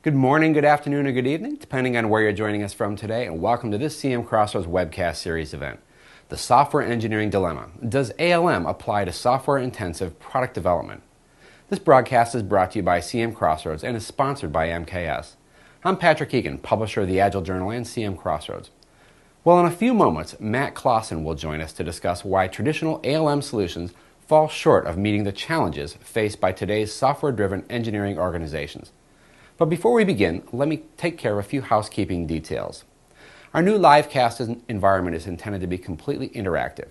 Good morning, good afternoon, or good evening, depending on where you're joining us from today, and welcome to this CM Crossroads Webcast Series event. The Software Engineering Dilemma. Does ALM apply to software-intensive product development? This broadcast is brought to you by CM Crossroads and is sponsored by MKS. I'm Patrick Egan, publisher of the Agile Journal and CM Crossroads. Well, in a few moments, Matt Klassen will join us to discuss why traditional ALM solutions fall short of meeting the challenges faced by today's software-driven engineering organizations. But before we begin, let me take care of a few housekeeping details. Our new livecast environment is intended to be completely interactive.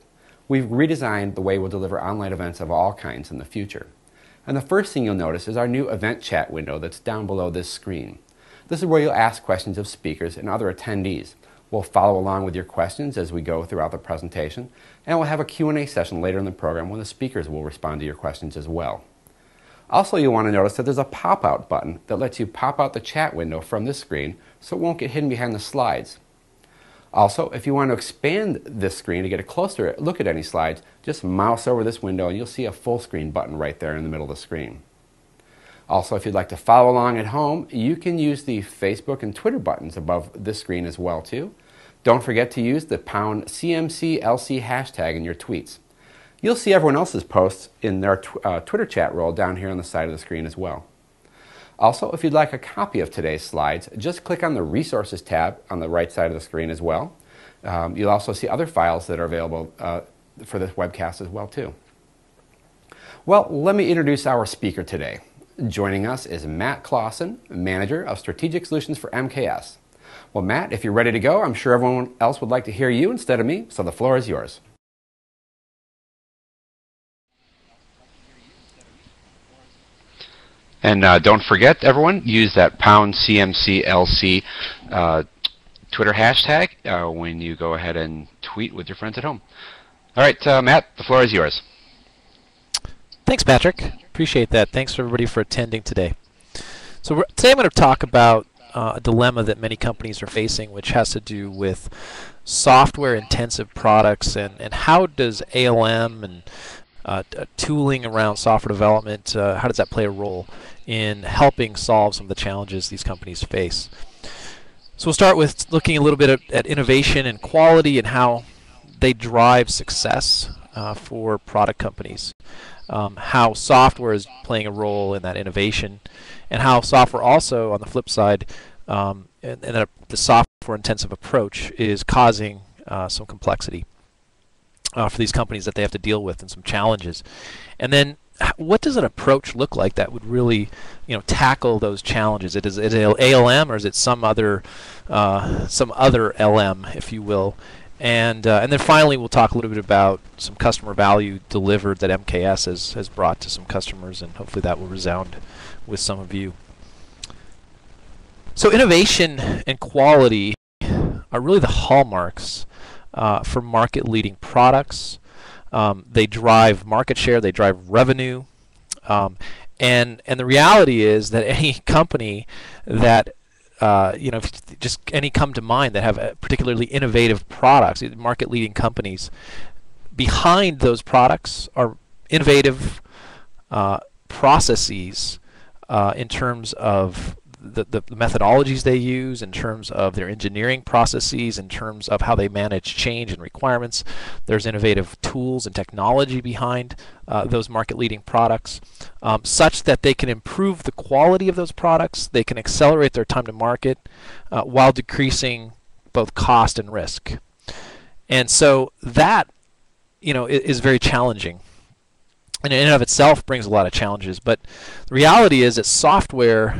We've redesigned the way we'll deliver online events of all kinds in the future. And the first thing you'll notice is our new event chat window that's down below this screen. This is where you'll ask questions of speakers and other attendees. We'll follow along with your questions as we go throughout the presentation, and we'll have a Q&A session later in the program when the speakers will respond to your questions as well. Also, you'll want to notice that there's a pop-out button that lets you pop out the chat window from this screen so it won't get hidden behind the slides. Also, if you want to expand this screen to get a closer look at any slides, just mouse over this window and you'll see a full screen button right there in the middle of the screen. Also, if you'd like to follow along at home, you can use the Facebook and Twitter buttons above this screen as well too. Don't forget to use the #CMCLC hashtag in your tweets. You'll see everyone else's posts in their Twitter chat role down here on the side of the screen as well. Also, if you'd like a copy of today's slides, just click on the Resources tab on the right side of the screen as well. You'll also see other files that are available for this webcast as well too. Well, let me introduce our speaker today. Joining us is Matt Klassen, Manager of Strategic Solutions for MKS. Well, Matt, if you're ready to go, I'm sure everyone else would like to hear you instead of me, so the floor is yours. And don't forget, everyone, use that #CMCLC Twitter hashtag when you go ahead and tweet with your friends at home. All right, Matt, the floor is yours. Thanks, Patrick. Appreciate that. Thanks, everybody, for attending today. So today I'm going to talk about a dilemma that many companies are facing, which has to do with software-intensive products and how does ALM and tooling around software development, how does that play a role in helping solve some of the challenges these companies face. So we'll start with looking a little bit at innovation and quality and how they drive success for product companies, how software is playing a role in that innovation, and how software also, on the flip side, and the software-intensive approach is causing some complexity for these companies that they have to deal with and some challenges. And then what does an approach look like that would really, tackle those challenges? Is it ALM or is it some other LM, if you will? And then finally, we'll talk a little bit about some customer value delivered that MKS has brought to some customers, and hopefully that will resound with some of you. So innovation and quality are really the hallmarks for market-leading products. They drive market share, they drive revenue, and the reality is that any company that if just any come to mind that have particularly innovative products, market-leading companies, behind those products are innovative processes in terms of the methodologies they use, in terms of their engineering processes, in terms of how they manage change and requirements. There's innovative tools and technology behind those market-leading products, such that they can improve the quality of those products, they can accelerate their time to market while decreasing both cost and risk. And so that is very challenging. And in and of itself brings a lot of challenges, but the reality is that software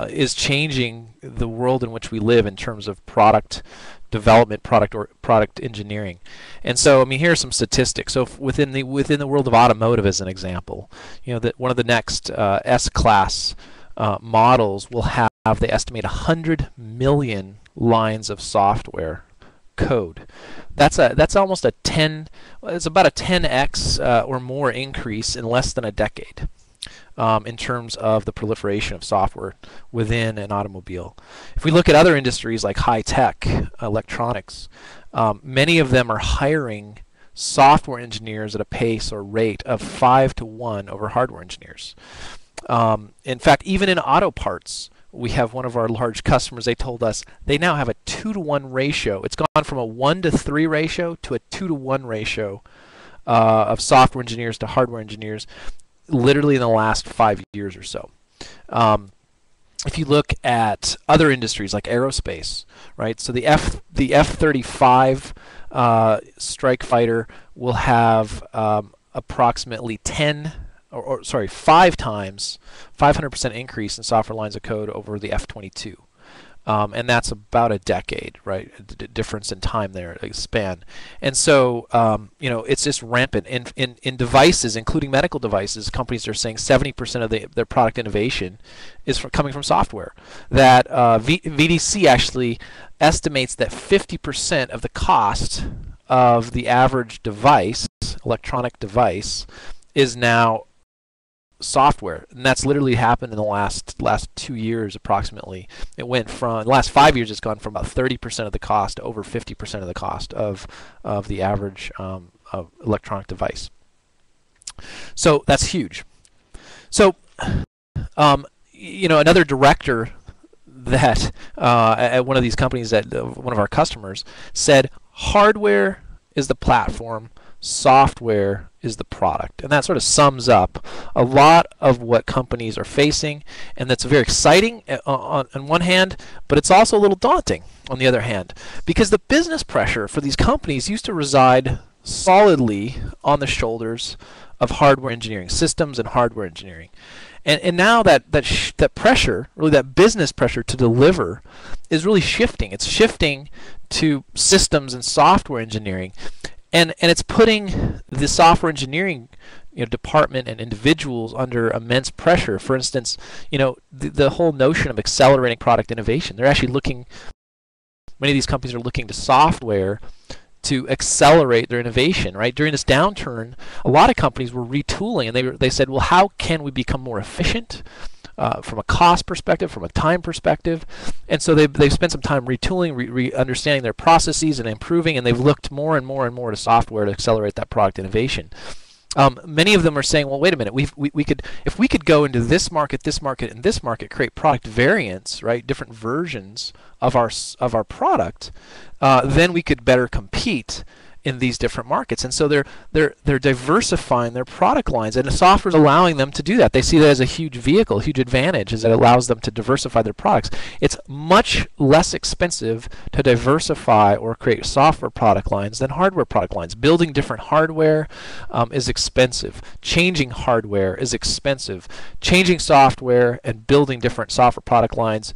is changing the world in which we live in terms of product development, product engineering. And so, here are some statistics. So within the world of automotive, as an example, that one of the next S-class models will have, they estimate, 100 million lines of software code. That's almost a 10. It's about a 10x or more increase in less than a decade in terms of the proliferation of software within an automobile. If we look at other industries like high tech, electronics, many of them are hiring software engineers at a pace or rate of 5 to 1 over hardware engineers. In fact, even in auto parts, we have one of our large customers, they told us they now have a 2-to-1 ratio. It's gone from a 1-to-3 ratio to a 2-to-1 ratio of software engineers to hardware engineers, literally in the last 5 years or so. If you look at other industries like aerospace, right? So the F-35 strike fighter will have approximately 5 times, 500% increase in software lines of code over the F-22. And that's about a decade, right? Difference in time there, span. And so, it's just rampant. In devices, including medical devices, companies are saying 70% of their product innovation is coming from software. That VDC actually estimates that 50% of the cost of the average device, electronic device, is now software, and that's literally happened in the last 2 years approximately. It went from the last 5 years, it's gone from about 30% of the cost to over 50% of the cost of the average of electronic device. So that's huge. So another director that at one of these companies, that one of our customers, said hardware is the platform, software is the product. And that sort of sums up a lot of what companies are facing, and that's very exciting on one hand, but it's also a little daunting on the other hand, because the business pressure for these companies used to reside solidly on the shoulders of hardware engineering, systems and hardware engineering. And now that pressure, really that business pressure to deliver, is really shifting. It's shifting to systems and software engineering. And it's putting the software engineering department and individuals under immense pressure. For instance, the whole notion of accelerating product innovation. They're actually looking, many of these companies are looking to software to accelerate their innovation, right? During this downturn, a lot of companies were retooling, and they said, well, how can we become more efficient? From a cost perspective, from a time perspective, and so they've spent some time retooling, understanding their processes and improving, and they've looked more and more and more to software to accelerate that product innovation. Many of them are saying, well, wait a minute, we could, if we could go into this market, and this market, create product variants, right, different versions of our product, then we could better compete in these different markets. And so they're diversifying their product lines, and the software is allowing them to do that. They see that as a huge vehicle, huge advantage, as it allows them to diversify their products. It's much less expensive to diversify or create software product lines than hardware product lines. Building different hardware is expensive. Changing hardware is expensive. Changing software and building different software product lines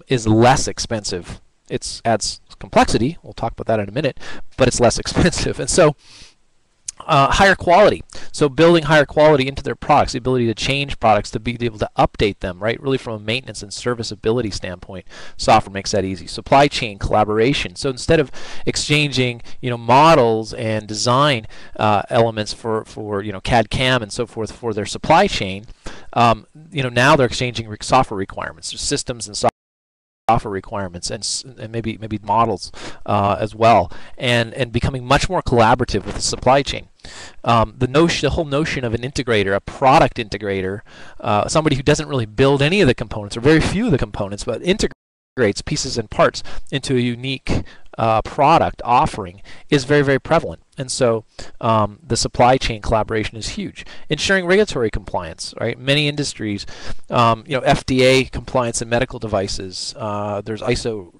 is less expensive. It adds complexity, we'll talk about that in a minute, but it's less expensive. And so higher quality. So building higher quality into their products, the ability to change products, to be able to update them, right? Really from a maintenance and serviceability standpoint, software makes that easy. Supply chain collaboration. So instead of exchanging, models and design elements for CAD CAM and so forth for their supply chain, now they're exchanging software requirements, systems and software requirements, and maybe models as well, and becoming much more collaborative with the supply chain. The whole notion of an integrator, a product integrator, somebody who doesn't really build any of the components or very few of the components, but integrates pieces and parts into a unique product offering, is very, very prevalent. And so the supply chain collaboration is huge. Ensuring regulatory compliance, right? Many industries, FDA compliance in medical devices. There's ISO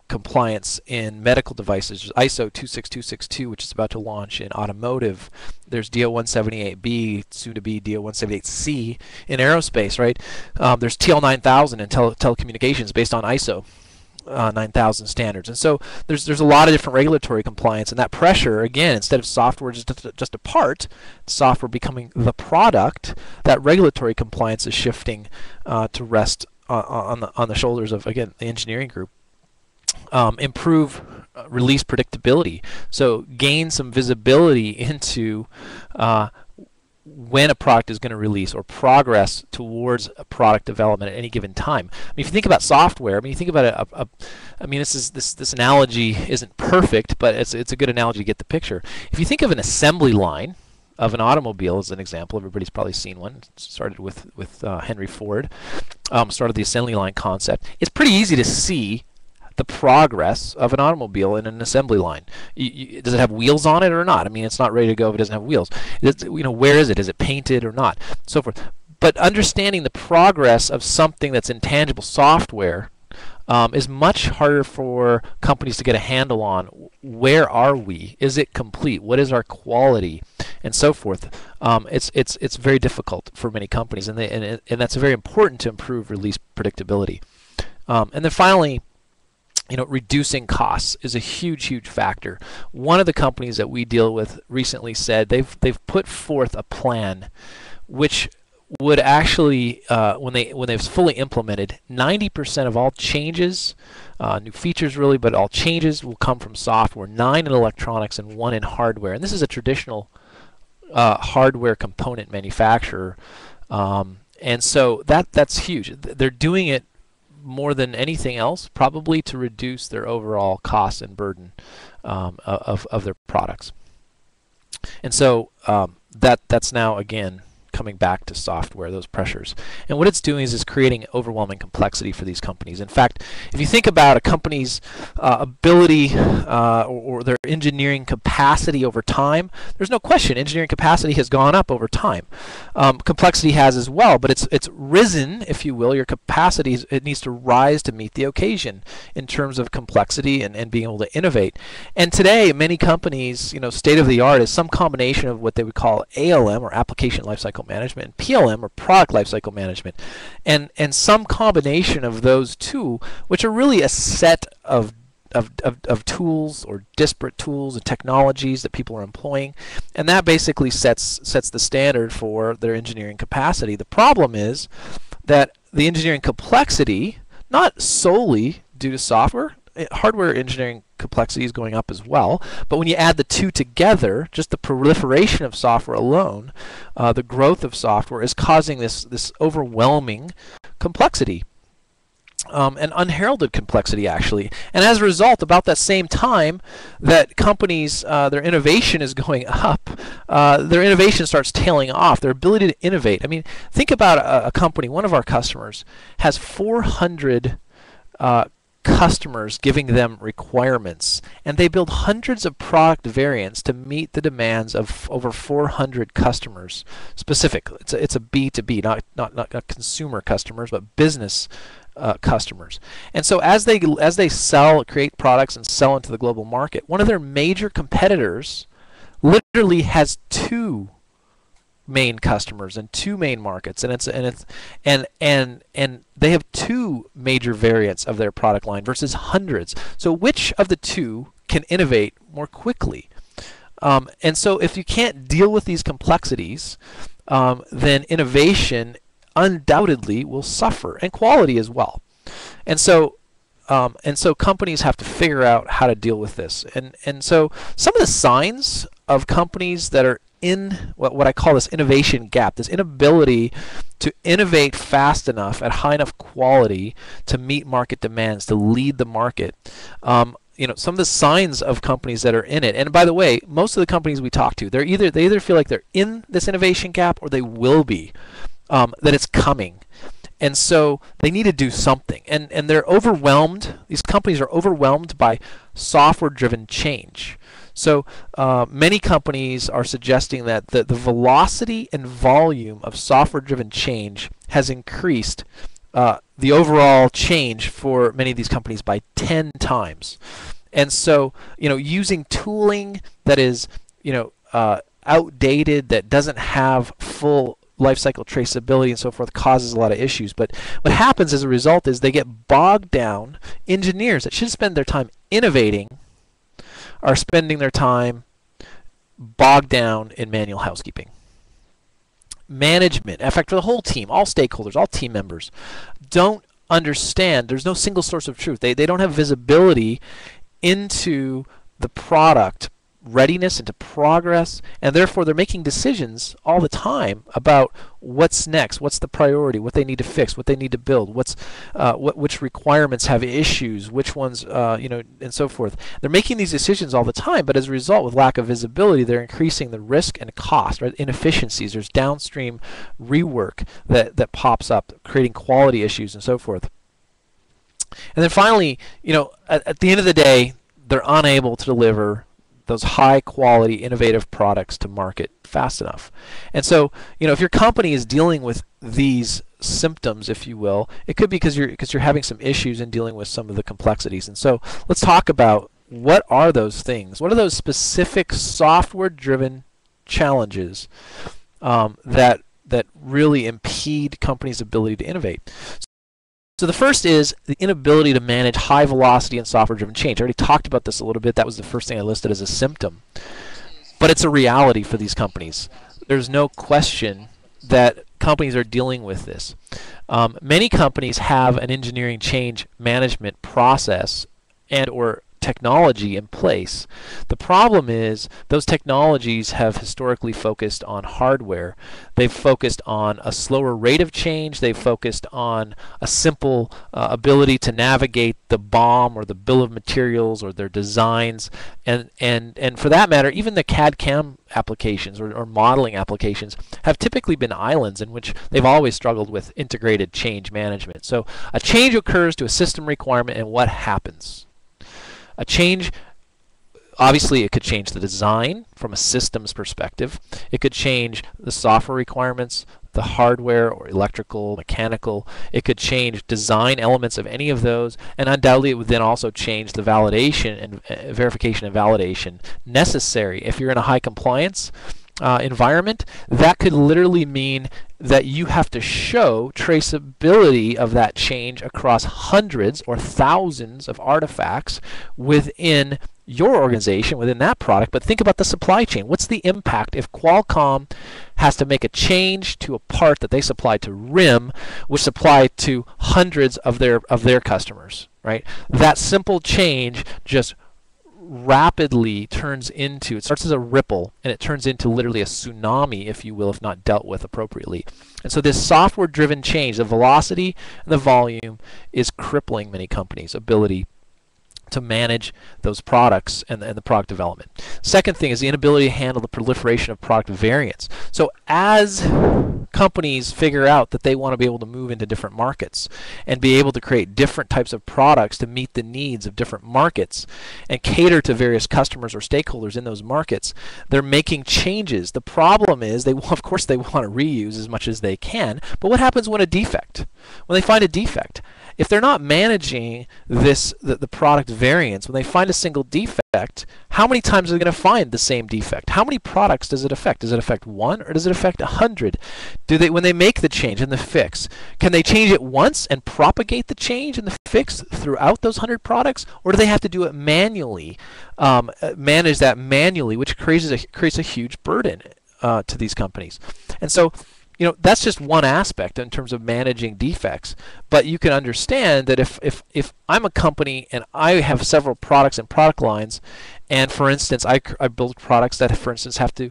compliance in medical devices. There's ISO 26262, which is about to launch in automotive. There's DO 178B, soon to be DO 178C in aerospace, right? There's TL 9000 in telecommunications based on ISO 9000 standards. And so there's a lot of different regulatory compliance, and that pressure, again, instead of software just a part, software becoming the product, that regulatory compliance is shifting to rest on the shoulders of, again, the engineering group. Improve release predictability. So gain some visibility into when a product is going to release, or progress towards a product development at any given time. I mean, if you think about software, you think about this analogy isn't perfect, but it's a good analogy to get the picture. If you think of an assembly line, of an automobile as an example. Everybody's probably seen one. It started with Henry Ford. Started the assembly line concept. It's pretty easy to see the progress of an automobile in an assembly line. Does it have wheels on it or not? I mean, it's not ready to go if it doesn't have wheels. Where is it? Is it painted or not? So forth. But understanding the progress of something that's intangible software is much harder for companies to get a handle on. Where are we? Is it complete? What is our quality? And so forth. It's very difficult for many companies, and that's very important to improve release predictability. And then finally, reducing costs is a huge factor. One of the companies that we deal with recently said they've put forth a plan which would actually, when they've fully implemented, 90% of all changes, new features really, but all changes will come from software, 9 in electronics and 1 in hardware. And this is a traditional hardware component manufacturer, and so that's huge. They're doing it more than anything else, probably to reduce their overall cost and burden of their products. And so that's now again coming back to software, those pressures. And what it's doing is it's creating overwhelming complexity for these companies. In fact, if you think about a company's ability or their engineering capacity over time, there's no question engineering capacity has gone up over time. Complexity has as well, but it's risen, if you will. Your capacity, it needs to rise to meet the occasion in terms of complexity and being able to innovate. And today, many companies, state of the art is some combination of what they would call ALM, or application lifecycle management, and PLM, or product lifecycle management, and some combination of those two, which are really a set of tools or disparate tools and technologies that people are employing, and that basically sets the standard for their engineering capacity. The problem is that the engineering complexity, not solely due to software, hardware engineering complexity is going up as well, but when you add the two together, just the proliferation of software alone, the growth of software is causing this overwhelming complexity. And unheralded complexity, actually. And as a result, about that same time that companies, their innovation is going up, their innovation starts tailing off, their ability to innovate. I mean, think about a company, one of our customers has 400 customers giving them requirements, and they build hundreds of product variants to meet the demands of over 400 customers. Specific, it's a B2B, not consumer customers, but business customers. And so as they create products and sell into the global market, one of their major competitors literally has 2 main customers and 2 main markets, and they have 2 major variants of their product line versus hundreds. So which of the 2 can innovate more quickly? And so if you can't deal with these complexities, then innovation undoubtedly will suffer, and quality as well. And so companies have to figure out how to deal with this. And so some of the signs of companies that are in what I call this innovation gap, this inability to innovate fast enough at high enough quality to meet market demands, to lead the market. Some of the signs of companies that are in it, and by the way, most of the companies we talk to, they either feel like they're in this innovation gap or they will be, that it's coming. And so they need to do something. And they're overwhelmed. These companies are overwhelmed by software-driven change. So many companies are suggesting that the velocity and volume of software-driven change has increased the overall change for many of these companies by 10 times. And so, using tooling that is, outdated, that doesn't have full lifecycle traceability and so forth, causes a lot of issues. But what happens as a result is they get bogged down. Engineers that should spend their time innovating are spending their time bogged down in manual housekeeping. Management, in fact, for the whole team, all stakeholders, all team members, don't understand. There's no single source of truth. They don't have visibility into the product readiness, into progress, and therefore they're making decisions all the time about what's next, what's the priority, what they need to fix, what they need to build, which requirements have issues, which ones, and so forth. They're making these decisions all the time, but as a result, with lack of visibility, they're increasing the risk and cost, right? Inefficiencies. There's downstream rework that pops up, creating quality issues and so forth. And then finally, at the end of the day, they're unable to deliver those high quality innovative products to market fast enough. And so, if your company is dealing with these symptoms, if you will, it could be because you're having some issues in dealing with some of the complexities. And so let's talk about what are those things. What are those specific software driven challenges that really impede companies' ability to innovate? So the first is the inability to manage high velocity and software-driven change. I already talked about this a little bit. That was the first thing I listed as a symptom. But it's a reality for these companies. There's no question that companies are dealing with this. Many companies have an engineering change management process and or technology in place. The problem is those technologies have historically focused on hardware. They've focused on a slower rate of change. They've focused on a simple ability to navigate the BOM or the bill of materials or their designs, and for that matter, even the CAD/CAM applications or modeling applications have typically been islands in which they've always struggled with integrated change management. So a change occurs to a system requirement, and what happens? A change, obviously it could change the design from a systems perspective. It could change the software requirements, the hardware or electrical, mechanical. It could change design elements of any of those, and undoubtedly it would then also change the validation and verification and validation necessary. If you're in a high compliance environment, that could literally mean that you have to show traceability of that change across hundreds or thousands of artifacts within your organization, within that product. But think about the supply chain. What's the impact if Qualcomm has to make a change to a part that they supply to RIM, which supply to hundreds of their customers, right? That simple change just rapidly turns into, it starts as a ripple and it turns into literally a tsunami, if you will, if not dealt with appropriately. And so this software driven change, the velocity and the volume, is crippling many companies' ability to manage those products and the product development. Second thing is the inability to handle the proliferation of product variants. So as companies figure out that they want to be able to move into different markets and be able to create different types of products to meet the needs of different markets and cater to various customers or stakeholders in those markets, they're making changes. The problem is, of course they want to reuse as much as they can, but what happens when they find a defect? If they're not managing the product variants, when they find a single defect, how many times are they going to find the same defect? How many products does it affect? Does it affect one or does it affect 100? When they make the change and the fix, can they change it once and propagate the change and the fix throughout those 100 products, or do they have to do it manually, manage that manually, which creates a huge burden to these companies? And so, that's just one aspect in terms of managing defects. But you can understand that if I'm a company and I have several products and product lines, and for instance, I build products that, for instance, have to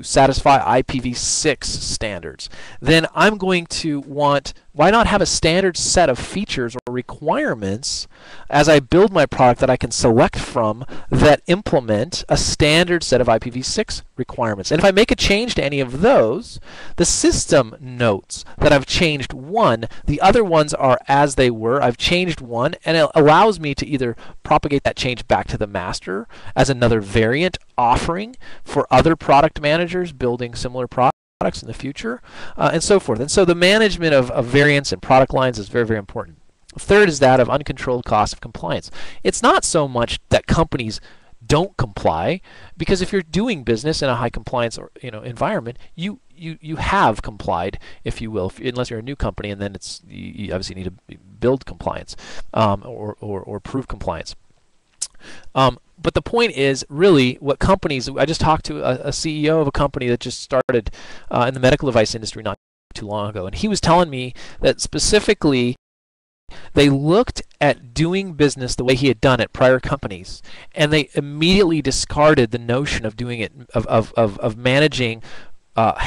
satisfy IPv6 standards, then I'm going to want, why not have a standard set of features or requirements as I build my product that I can select from that implement a standard set of IPv6 requirements? And if I make a change to any of those, the system notes that I've changed one, the other ones are as they were, I've changed one, and it allows me to either propagate that change back to the master as another variant offering for other product managers building similar products in the future, and so forth. And so the management of variants and product lines is very, very important. Third is that of uncontrolled cost of compliance. It's not so much that companies don't comply, because if you're doing business in a high compliance environment, you have complied, if you will, unless you're a new company, and then you obviously need to build compliance or prove compliance. But the point is really what companies, I just talked to a CEO of a company that just started in the medical device industry not too long ago, and he was telling me that specifically They looked at doing business the way he had done at prior companies, and they immediately discarded the notion of doing it, of managing,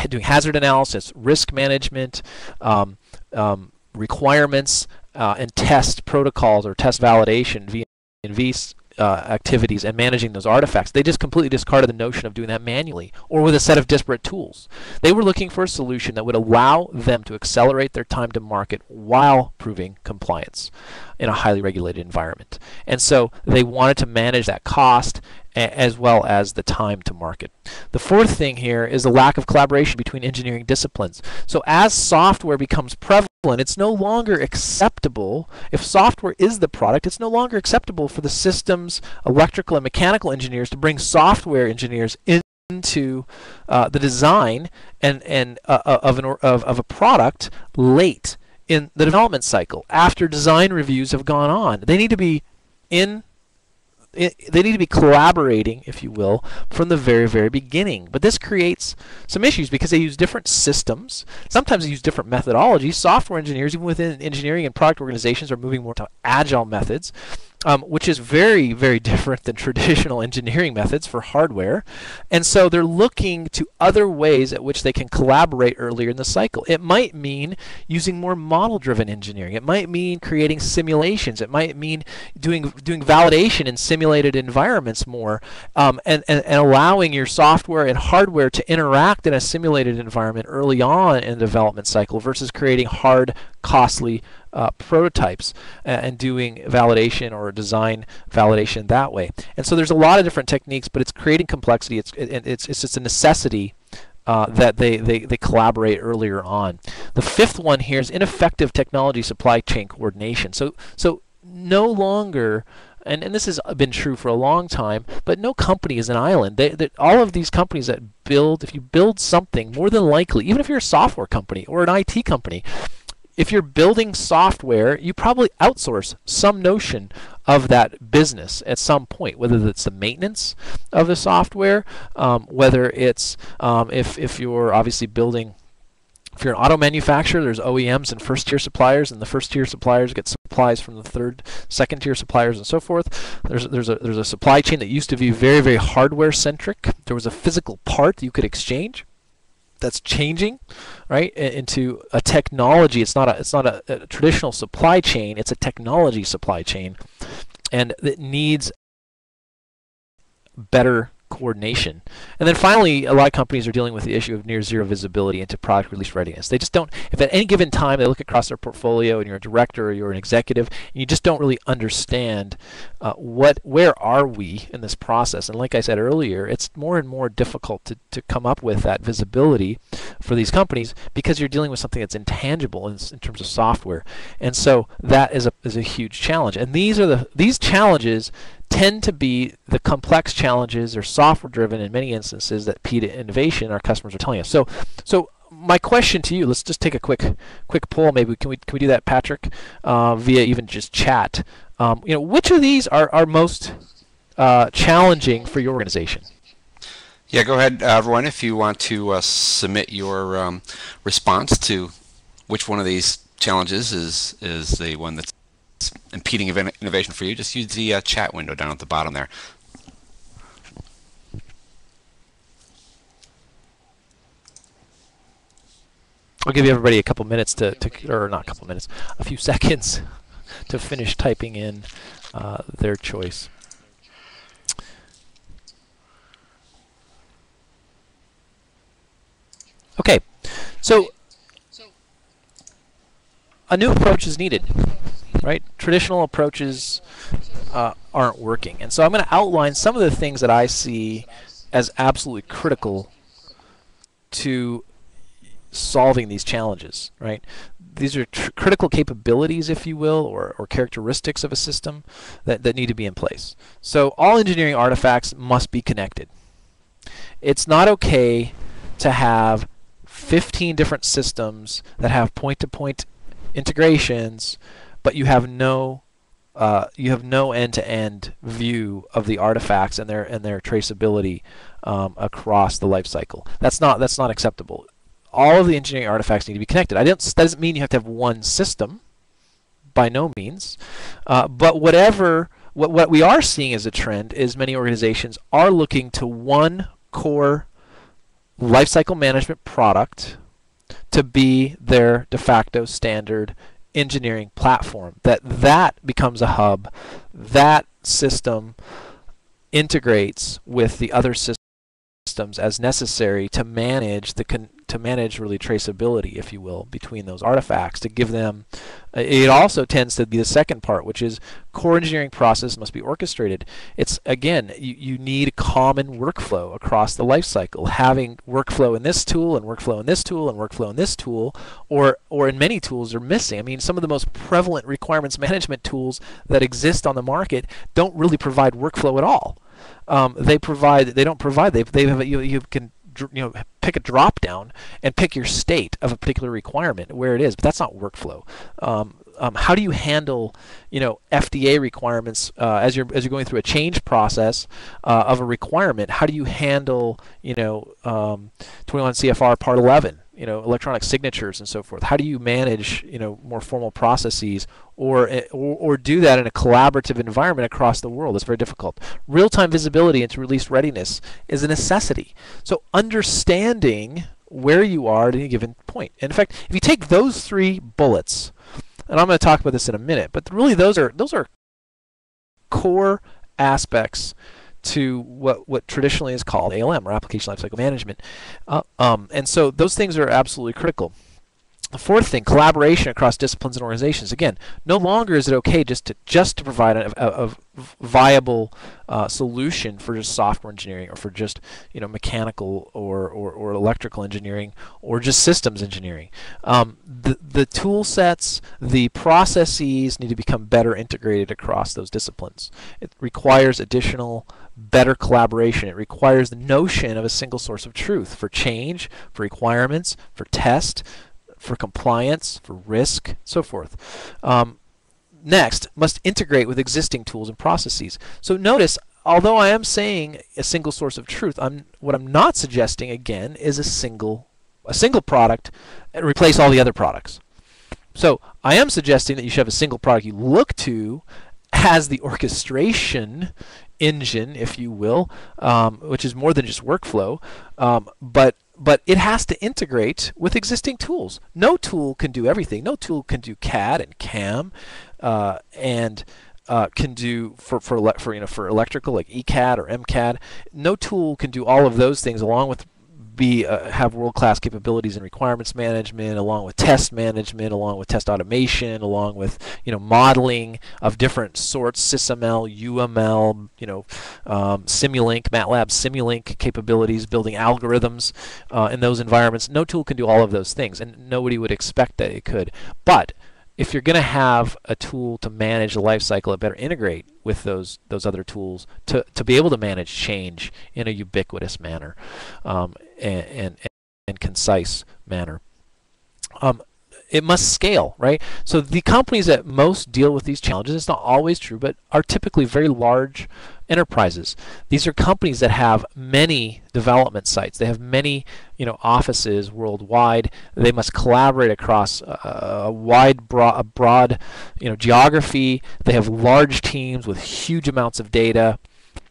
doing hazard analysis, risk management, requirements, and test protocols or test validation, V&V activities, and managing those artifacts. They just completely discarded the notion of doing that manually or with a set of disparate tools. They were looking for a solution that would allow them to accelerate their time to market while proving compliance in a highly regulated environment. And so they wanted to manage that cost as well as the time to market. The fourth thing here is the lack of collaboration between engineering disciplines. So as software becomes prevalent, it's no longer acceptable, if software is the product, it's no longer acceptable for the systems, electrical and mechanical engineers to bring software engineers into the design of a product late in the development cycle, after design reviews have gone on. They need to be they need to be collaborating, if you will, from the very, very beginning. But this creates some issues because they use different systems. Sometimes they use different methodologies. Software engineers, even within engineering and product organizations, are moving more to agile methods, which is very, very different than traditional engineering methods for hardware. And so they're looking to other ways at which they can collaborate earlier in the cycle. It might mean using more model-driven engineering. It might mean creating simulations. It might mean doing validation in simulated environments more, and allowing your software and hardware to interact in a simulated environment early on in the development cycle versus creating hard, costly prototypes and doing validation or design validation that way. And so there's a lot of different techniques, but it's creating complexity. It's just a necessity that they collaborate earlier on. The fifth one here is ineffective technology supply chain coordination. So no longer, and this has been true for a long time, but no company is an island. All of these companies that build, if you build something, more than likely, even if you're a software company or an IT company, if you're building software, you probably outsource some notion of that business at some point, whether it's the maintenance of the software, whether it's if you're obviously building, if you're an auto manufacturer, there's OEMs and first-tier suppliers, and the first-tier suppliers get supplies from the third, second-tier suppliers, and so forth. There's a supply chain that used to be very, very hardware-centric. There was a physical part you could exchange. That's changing, right, into a technology. It's not a traditional supply chain. It's a technology supply chain, and it needs better coordination. And then finally, a lot of companies are dealing with the issue of near zero visibility into product release readiness. They just don't, if at any given time they look across their portfolio and you're a director or you're an executive, and you just don't really understand where are we in this process. And like I said earlier, it's more and more difficult to come up with that visibility for these companies because you're dealing with something that's intangible in terms of software. And so that is a huge challenge. And these challenges tend to be the complex challenges or software driven in many instances that impede innovation our customers are telling us. So my question to you, let's just take a quick poll. Maybe can we do that, Patrick, via even just chat? Which of these are most challenging for your organization? Yeah, go ahead, everyone, if you want to submit your response to which one of these challenges is the one that's impeding innovation for you. Just use the chat window down at the bottom there. I'll give everybody a couple minutes or not a couple minutes, a few seconds to finish typing in their choice. Okay, so a new approach is needed, right? Traditional approaches aren't working. And so I'm going to outline some of the things that I see as absolutely critical to solving these challenges, right? These are critical capabilities, if you will, or characteristics of a system that need to be in place. So all engineering artifacts must be connected. It's not okay to have 15 different systems that have point-to-point integrations, but you have no end-to-end view of the artifacts and their traceability across the life cycle. That's not acceptable. All of the engineering artifacts need to be connected. That doesn't mean you have to have one system by no means. But what we are seeing as a trend is many organizations are looking to one core lifecycle management product to be their de facto standard engineering platform. That becomes a hub. That system integrates with the other systems as necessary to manage really traceability, if you will, between those artifacts, to give them. It also tends to be the second part, which is core engineering process must be orchestrated. It's, again, you need common workflow across the life cycle. Having workflow in this tool and workflow in this tool and workflow in this tool, or in many tools, are missing. I mean, some of the most prevalent requirements management tools that exist on the market don't really provide workflow at all. They don't provide. They have, you can pick a drop down and pick your state of a particular requirement where it is, but that's not workflow. How do you handle FDA requirements as you're going through a change process of a requirement? How do you handle 21 CFR Part 11? Electronic signatures and so forth. How do you manage more formal processes or do that in a collaborative environment across the world? It's very difficult. Real-time visibility into release readiness is a necessity. So understanding where you are at any given point. And in fact, if you take those three bullets, and I'm going to talk about this in a minute, but really those are core aspects to what traditionally is called ALM, or Application Lifecycle Management. And so those things are absolutely critical. The fourth thing, collaboration across disciplines and organizations. Again, no longer is it okay just to provide a viable solution for just software engineering, or for just mechanical or electrical engineering, or just systems engineering. The tool sets, the processes need to become better integrated across those disciplines. It requires additional better collaboration. It requires the notion of a single source of truth for change, for requirements, for test, for compliance, for risk, so forth. Next, must integrate with existing tools and processes. So notice, although I am saying a single source of truth, what I'm not suggesting, again, is a single product and replace all the other products. So I am suggesting that you should have a single product you look to as the orchestration engine, if you will, which is more than just workflow, but it has to integrate with existing tools. No tool can do everything. No tool can do CAD and CAM, and can do for electrical, like ECAD or MCAD. No tool can do all of those things, along with have world-class capabilities in requirements management, along with test management, along with test automation, along with modeling of different sorts, SysML, UML, Simulink, MATLAB Simulink capabilities, building algorithms in those environments. No tool can do all of those things, and nobody would expect that it could. But if you're going to have a tool to manage the life cycle, it better integrate with those other tools to be able to manage change in a ubiquitous manner, and concise manner. It must scale, right? So the companies that most deal with these challenges, it's not always true, but are typically very large enterprises. These are companies that have many development sites. They have many, offices worldwide. They must collaborate across a broad, geography. They have large teams with huge amounts of data.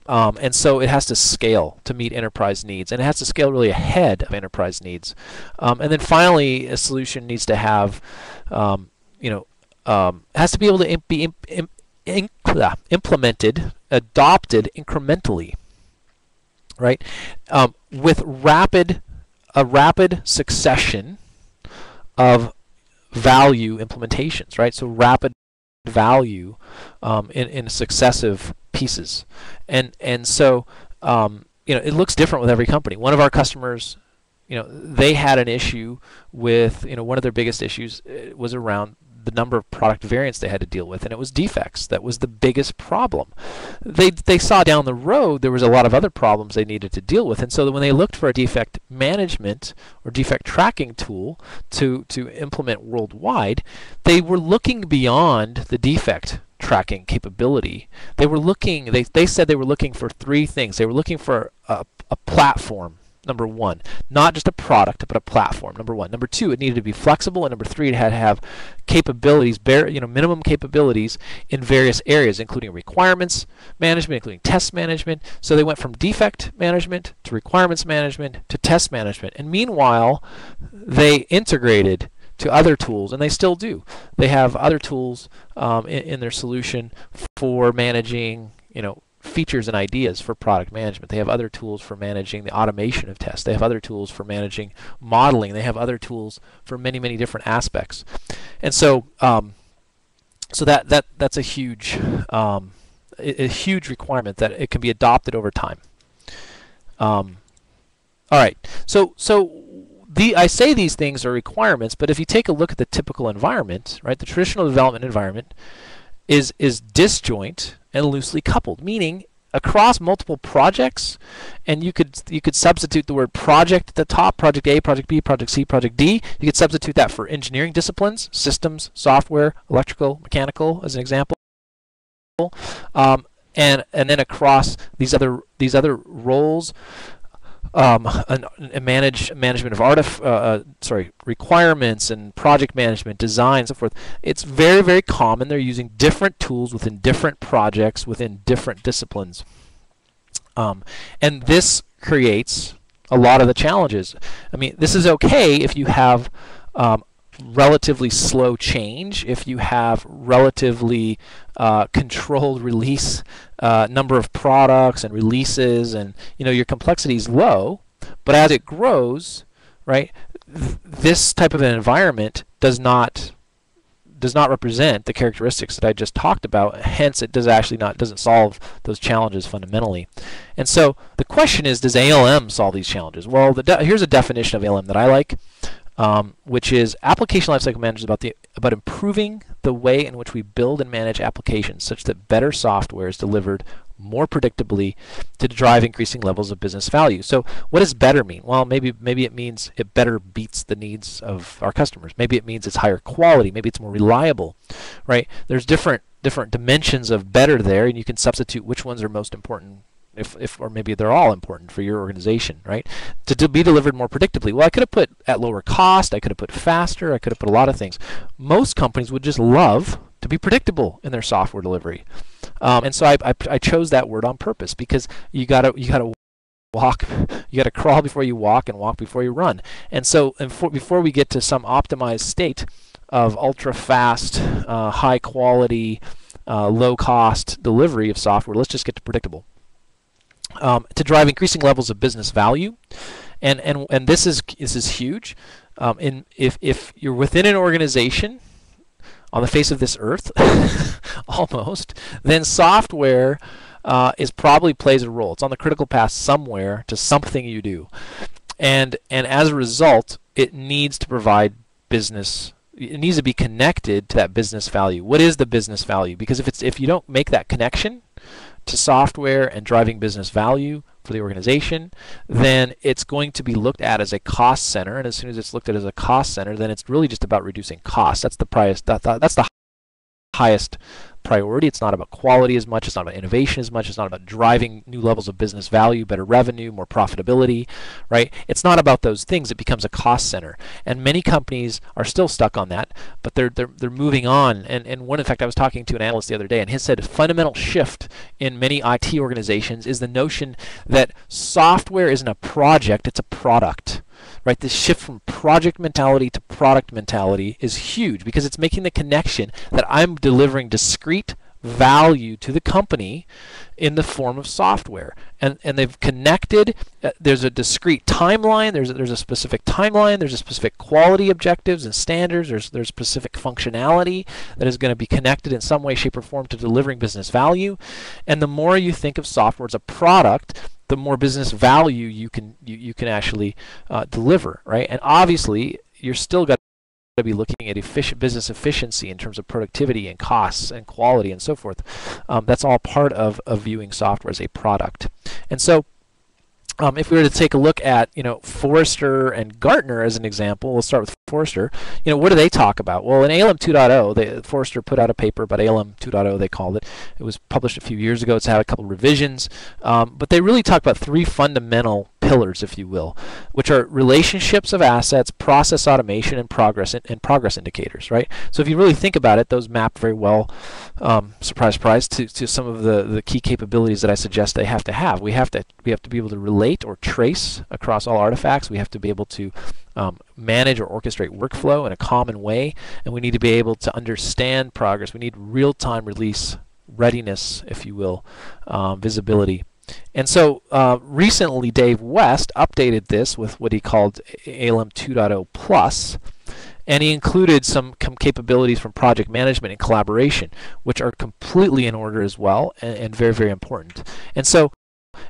And so it has to scale to meet enterprise needs, and it has to scale really ahead of enterprise needs. And then finally, a solution needs to have, has to be able to be implemented, adopted incrementally, right? With a rapid succession of value implementations, right? So rapid value in successive pieces, and so it looks different with every company. One of our customers, they had an issue with, one of their biggest issues was around the number of product variants they had to deal with, and it was defects. That was the biggest problem. They saw down the road there was a lot of other problems they needed to deal with, and so when they looked for a defect management or defect tracking tool to implement worldwide, they were looking beyond the defect tracking capability. They said they were looking for three things. They were looking for a platform, number one. Not just a product, but a platform, number one. Number two, it needed to be flexible, and number three, it had to have capabilities, minimum capabilities in various areas, including requirements management, including test management. So they went from defect management to requirements management to test management. And meanwhile, they integrated to other tools, and they still do. They have other tools in their solution for managing, features and ideas for product management. They have other tools for managing the automation of tests. They have other tools for managing modeling. They have other tools for many, many different aspects. And so, that's a huge requirement that it can be adopted over time. All right. So I say these things are requirements, but if you take a look at the typical environment, right, the traditional development environment is disjoint and loosely coupled, meaning across multiple projects, and you could substitute the word project at the top, project A, project B, project C, project D. You could substitute that for engineering disciplines, systems, software, electrical, mechanical, as an example. And then across these other roles, management of requirements and project management, design, so forth. It's very, very common. They're using different tools within different projects, within different disciplines. And this creates a lot of the challenges. I mean, this is okay if you have relatively slow change, if you have relatively controlled release number of products and releases, and your complexity is low. But as it grows, right, this type of an environment does not represent the characteristics that I just talked about. Hence, it doesn't solve those challenges fundamentally. And so the question is, does ALM solve these challenges? Well, here's a definition of ALM that I like. Which is application lifecycle management is about improving the way in which we build and manage applications such that better software is delivered more predictably to drive increasing levels of business value. So what does better mean? Well, maybe it means it better meets the needs of our customers. Maybe it means it's higher quality. Maybe it's more reliable, right? There's different dimensions of better there, and you can substitute which ones are most important. Or maybe they're all important for your organization, right? To be delivered more predictably. Well, I could have put at lower cost, I could have put faster, I could have put a lot of things. Most companies would just love to be predictable in their software delivery. And so I chose that word on purpose, because you gotta walk, you gotta crawl before you walk, and walk before you run. And so before we get to some optimized state of ultra fast, high quality, low cost delivery of software, let's just get to predictable. To drive increasing levels of business value, and this is huge. If you're within an organization on the face of this earth, almost, then software probably plays a role. It's on the critical path somewhere to something you do, and as a result, it needs to provide business. It needs to be connected to that business value. What is the business value? Because if you don't make that connection to software and driving business value for the organization, then it's going to be looked at as a cost center, and as soon as it's looked at as a cost center, then it's really just about reducing costs. That's the price. That's the highest priority. It's not about quality as much. It's not about innovation as much. It's not about driving new levels of business value, better revenue, more profitability, right? It's not about those things. It becomes a cost center, and many companies are still stuck on that, but they're moving on. And in fact, I was talking to an analyst the other day, and he said a fundamental shift in many IT organizations is the notion that software isn't a project; it's a product. Right, this shift from project mentality to product mentality is huge, because it's making the connection that I'm delivering discrete value to the company in the form of software, and they've connected. There's a discrete timeline. There's a specific timeline. There's a specific quality objectives and standards. There's specific functionality that is going to be connected in some way, shape, or form to delivering business value. And the more you think of software as a product, the more business value you can actually deliver, right? And obviously, you're still got to be looking at business efficiency in terms of productivity and costs and quality and so forth. That's all part of viewing software as a product. And so, if we were to take a look at Forrester and Gartner as an example, we'll start with Forrester. What do they talk about? Well, in ALM 2.0, Forrester put out a paper about ALM 2.0. They called it. It was published a few years ago. It's had a couple revisions, but they really talk about three fundamental pillars, if you will, which are relationships of assets, process automation, and progress indicators, right? So if you really think about it, those map very well, surprise, surprise, to some of the key capabilities that I suggest they have to have. We have to be able to relate or trace across all artifacts. We have to be able to manage or orchestrate workflow in a common way, and we need to be able to understand progress. We need real-time release readiness, if you will, visibility. And so recently Dave West updated this with what he called ALM 2.0 Plus, and he included some capabilities from project management and collaboration, which are completely in order as well, and very, very important. And so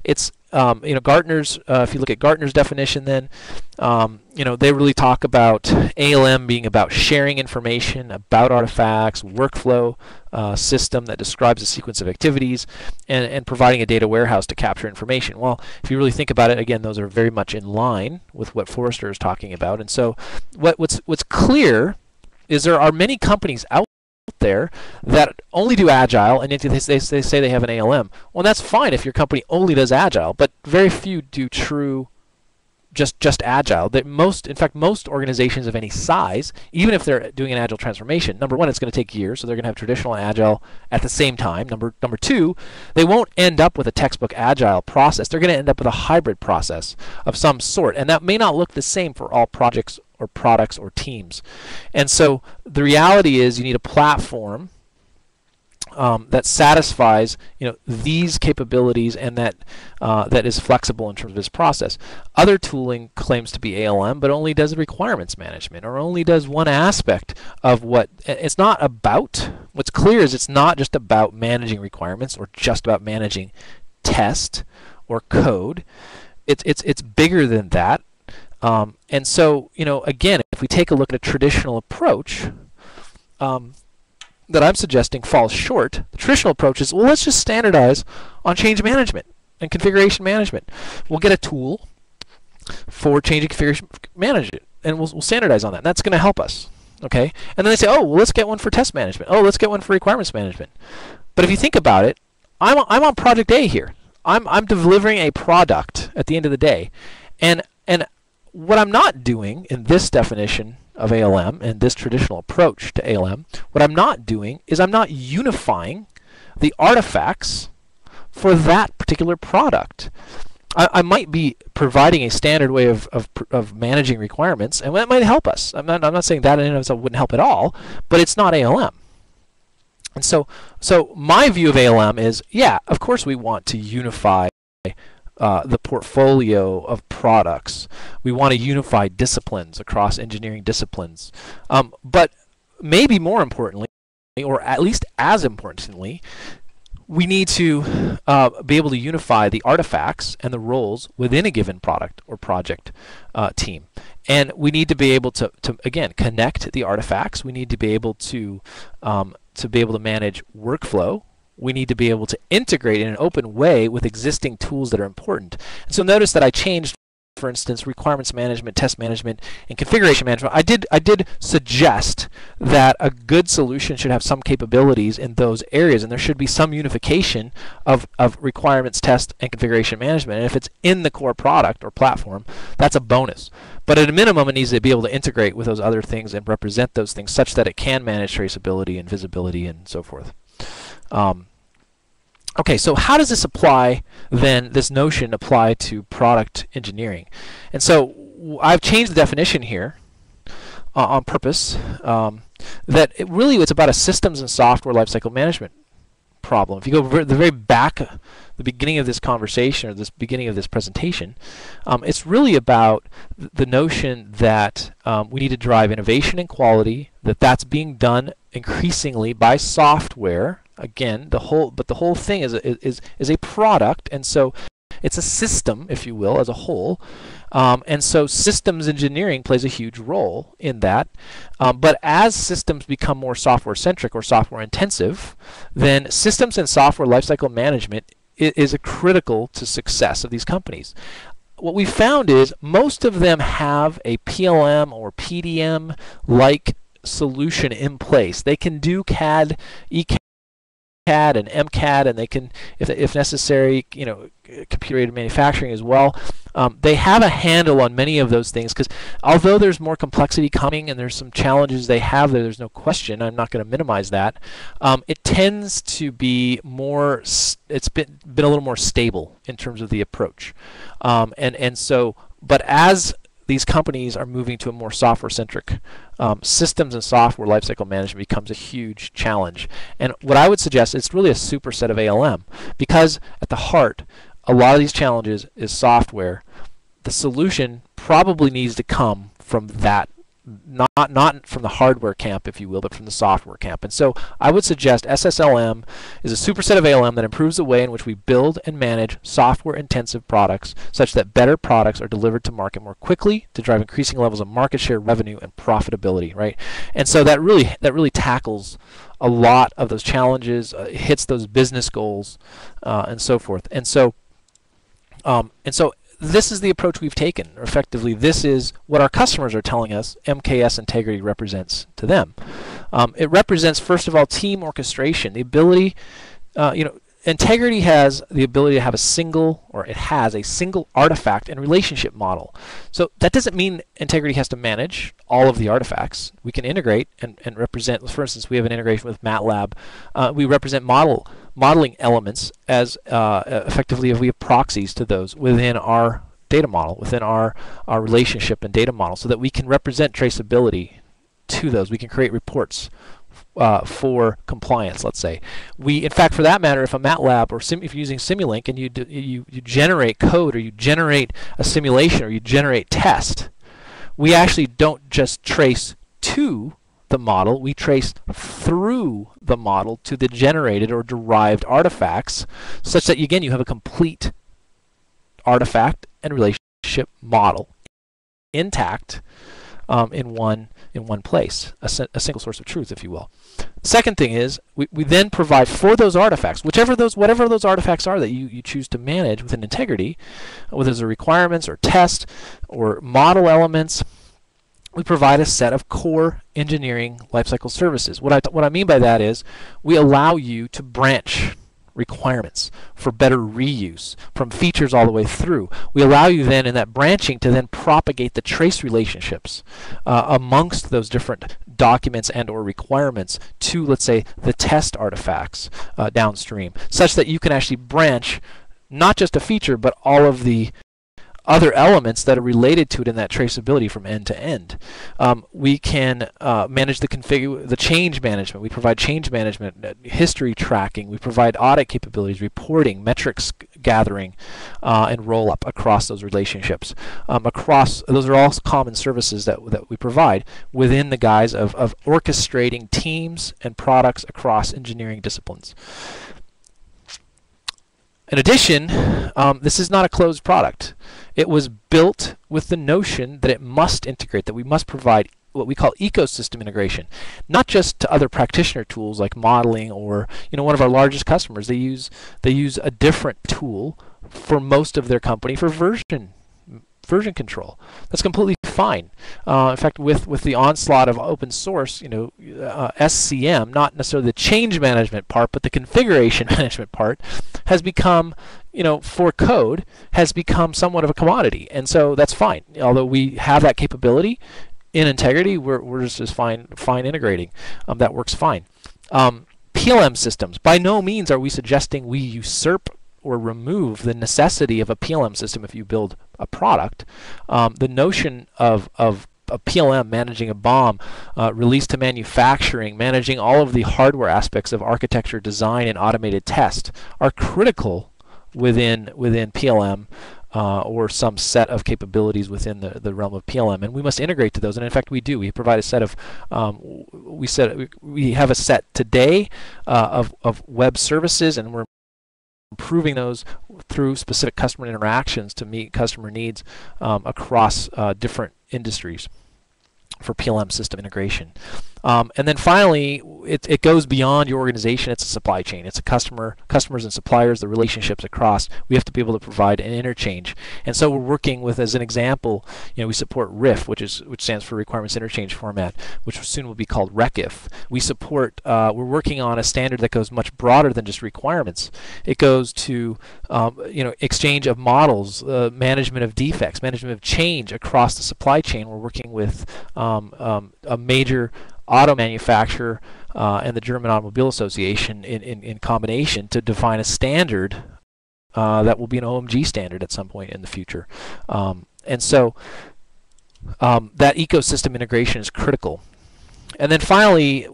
it's Gartner's, if you look at Gartner's definition, then they really talk about ALM being about sharing information about artifacts, workflow system that describes a sequence of activities, and providing a data warehouse to capture information. Well, if you really think about it, again, those are very much in line with what Forrester is talking about. And so what's clear is there are many companies out there that only do agile, and they say they have an ALM. Well, that's fine if your company only does agile, but very few do true just agile. In fact, most organizations of any size, even if they're doing an agile transformation, number one, it's going to take years, so they're going to have traditional and agile at the same time. Number two, they won't end up with a textbook agile process. They're going to end up with a hybrid process of some sort, and that may not look the same for all projects or products or teams. And so the reality is you need a platform that satisfies these capabilities, and that is flexible in terms of its process. Other tooling claims to be ALM, but only does requirements management, or only does one aspect of what it's not about. What's clear is it's not just about managing requirements or just about managing test or code. It's bigger than that. And so, again, if we take a look at a traditional approach that I'm suggesting falls short, the traditional approach is, well, let's just standardize on change management and configuration management. We'll get a tool for change and configuration management, and we'll standardize on that. And that's going to help us, okay? And then they say, oh, well, let's get one for test management. Oh, let's get one for requirements management. But if you think about it, I'm on project A here. I'm delivering a product at the end of the day, and what I'm not doing in this definition of ALM and this traditional approach to ALM, what I'm not doing is I'm not unifying the artifacts for that particular product. I might be providing a standard way of managing requirements, and that might help us. I'm not saying that in and of itself wouldn't help at all, but it's not ALM. And so my view of ALM is, yeah, of course we want to unify the portfolio of products. We want to unify disciplines across engineering disciplines. But maybe more importantly, or at least as importantly, we need to be able to unify the artifacts and the roles within a given product or project team. And we need to be able to again, connect the artifacts. We need to be able to manage workflow. We need to be able to integrate in an open way with existing tools that are important. And so notice that I changed, for instance, requirements management, test management, and configuration management. I did suggest that a good solution should have some capabilities in those areas, and there should be some unification of requirements, test, and configuration management. And if it's in the core product or platform, that's a bonus. But at a minimum, it needs to be able to integrate with those other things and represent those things such that it can manage traceability and visibility and so forth. Okay, so how does this apply, then, this notion apply to product engineering? And so I've changed the definition here on purpose, that it's about a systems and software lifecycle management problem. If you go the very back, the beginning of this conversation, or this beginning of this presentation, it's really about the notion that we need to drive innovation and quality, that's being done increasingly by software. Again, the whole thing is a product, and so it's a system, if you will, as a whole. And so systems engineering plays a huge role in that. But as systems become more software-centric or software-intensive, then systems and software lifecycle management is critical to success of these companies. What we found is most of them have a PLM or PDM-like solution in place. They can do CAD, ECAD, CAD and MCAD, and they can, if necessary, computer-aided manufacturing as well. They have a handle on many of those things, because although there's more complexity coming and there's some challenges they have there's no question, I'm not going to minimize that, it tends to be more, it's been a little more stable in terms of the approach. But as these companies are moving to a more software-centric systems and software lifecycle management becomes a huge challenge. And what I would suggest, it's really a superset of ALM, because at the heart, a lot of these challenges is software. The solution probably needs to come from that, not from the hardware camp, if you will, but from the software camp. And so I would suggest SSLM is a superset of ALM that improves the way in which we build and manage software-intensive products, such that better products are delivered to market more quickly to drive increasing levels of market share, revenue, and profitability. Right? And so that really tackles a lot of those challenges, hits those business goals, and so forth. And so this is the approach we've taken. Effectively, this is what our customers are telling us MKS Integrity represents to them. It represents, first of all, team orchestration. The ability, Integrity has the ability to have it has a single artifact and relationship model. So that doesn't mean Integrity has to manage all of the artifacts. We can integrate and represent. For instance, we have an integration with MATLAB. We represent modeling elements as effectively, if we have proxies to those within our data model, within our relationship and data model, so that we can represent traceability to those. We can create reports for compliance, let's say. In fact, for that matter, if a MATLAB, or if you're using Simulink and you generate code, or you generate a simulation, or you generate test, we actually don't just trace to the model, we trace through the model to the generated or derived artifacts, such that, again, you have a complete artifact and relationship model intact in one place, a single source of truth, if you will. Second thing is, we then provide for those artifacts, whatever those artifacts are that you choose to manage within Integrity, whether those are requirements or test or model elements, we provide a set of core engineering lifecycle services. What I mean by that is, we allow you to branch requirements for better reuse from features all the way through. We allow you then, in that branching, to then propagate the trace relationships amongst those different documents and or requirements to, let's say, the test artifacts downstream, such that you can actually branch not just a feature, but all of the other elements that are related to it in that traceability from end to end. We can manage the change management. We provide change management, history tracking. We provide audit capabilities, reporting, metrics gathering, and roll-up across those relationships. Those are all common services that we provide within the guise of orchestrating teams and products across engineering disciplines. In addition, this is not a closed product. It was built with the notion that it must integrate, that we must provide what we call ecosystem integration, not just to other practitioner tools like modeling, or one of our largest customers, they use a different tool for most of their company for version control. That's completely fine. In fact, with the onslaught of open source, SCM, not necessarily the change management part, but the configuration management part, has become, for code, has become somewhat of a commodity, and so that's fine. Although we have that capability in Integrity, we're just fine integrating. That works fine. PLM systems. By no means are we suggesting we usurp or remove the necessity of a PLM system if you build a product. The notion of a PLM managing a BOM, release to manufacturing, managing all of the hardware aspects of architecture, design, and automated test are critical within PLM, or some set of capabilities within the realm of PLM, and we must integrate to those. And in fact, we do. We provide a set of we have a set today of web services, and we're improving those through specific customer interactions to meet customer needs across different industries for PLM system integration. And then finally, it goes beyond your organization. It's a supply chain. It's a customers and suppliers, the relationships across. We have to be able to provide an interchange. And so we're working with, as an example, we support RIF, which stands for Requirements Interchange Format, which soon will be called RECIF. We support. We're working on a standard that goes much broader than just requirements. It goes to exchange of models, management of defects, management of change across the supply chain. We're working with a major auto manufacturer and the German Automobile Association in combination to define a standard that will be an OMG standard at some point in the future. And so that ecosystem integration is critical. And then finally,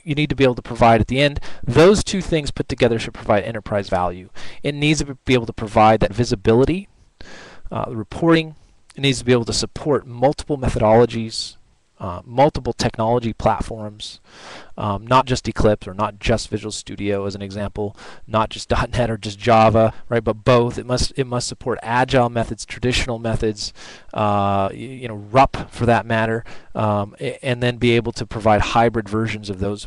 you need to be able to provide at the end, those two things put together should provide enterprise value. It needs to be able to provide that visibility, reporting. It needs to be able to support multiple methodologies, multiple technology platforms, not just Eclipse or not just Visual Studio as an example, not just .NET or just Java, right? But both. It must support agile methods, traditional methods, RUP for that matter, and then be able to provide hybrid versions of those.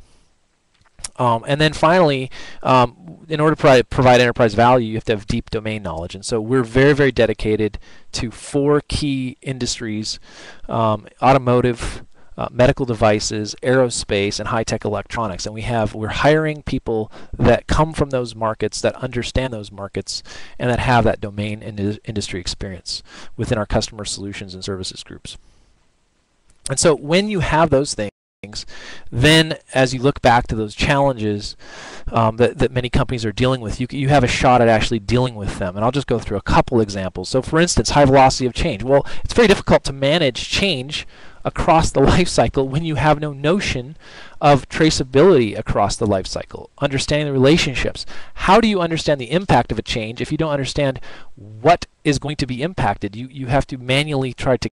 And then finally, in order to provide enterprise value, you have to have deep domain knowledge. And so we're very, very dedicated to 4 key industries: automotive, medical devices, aerospace, and high-tech electronics. And we're hiring people that come from those markets, that understand those markets, and that have that domain and industry experience within our customer solutions and services groups. And so when you have those things, then as you look back to those challenges that many companies are dealing with, you have a shot at actually dealing with them. And I'll just go through a couple examples. So for instance, high velocity of change. Well, it's very difficult to manage change across the life cycle when you have no notion of traceability across the life cycle, understanding the relationships. How do you understand the impact of a change if you don't understand what is going to be impacted? You have to manually try to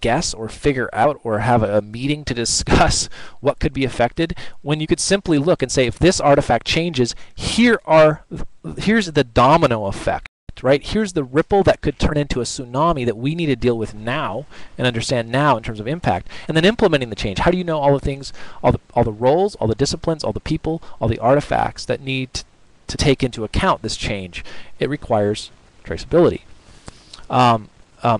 guess or figure out or have a meeting to discuss what could be affected, when you could simply look and say, if this artifact changes, here's the domino effect, right? Here's the ripple that could turn into a tsunami that we need to deal with now and understand now in terms of impact. And then implementing the change. How do you know all the things, all the roles, all the disciplines, all the people, all the artifacts that need to take into account this change? It requires traceability.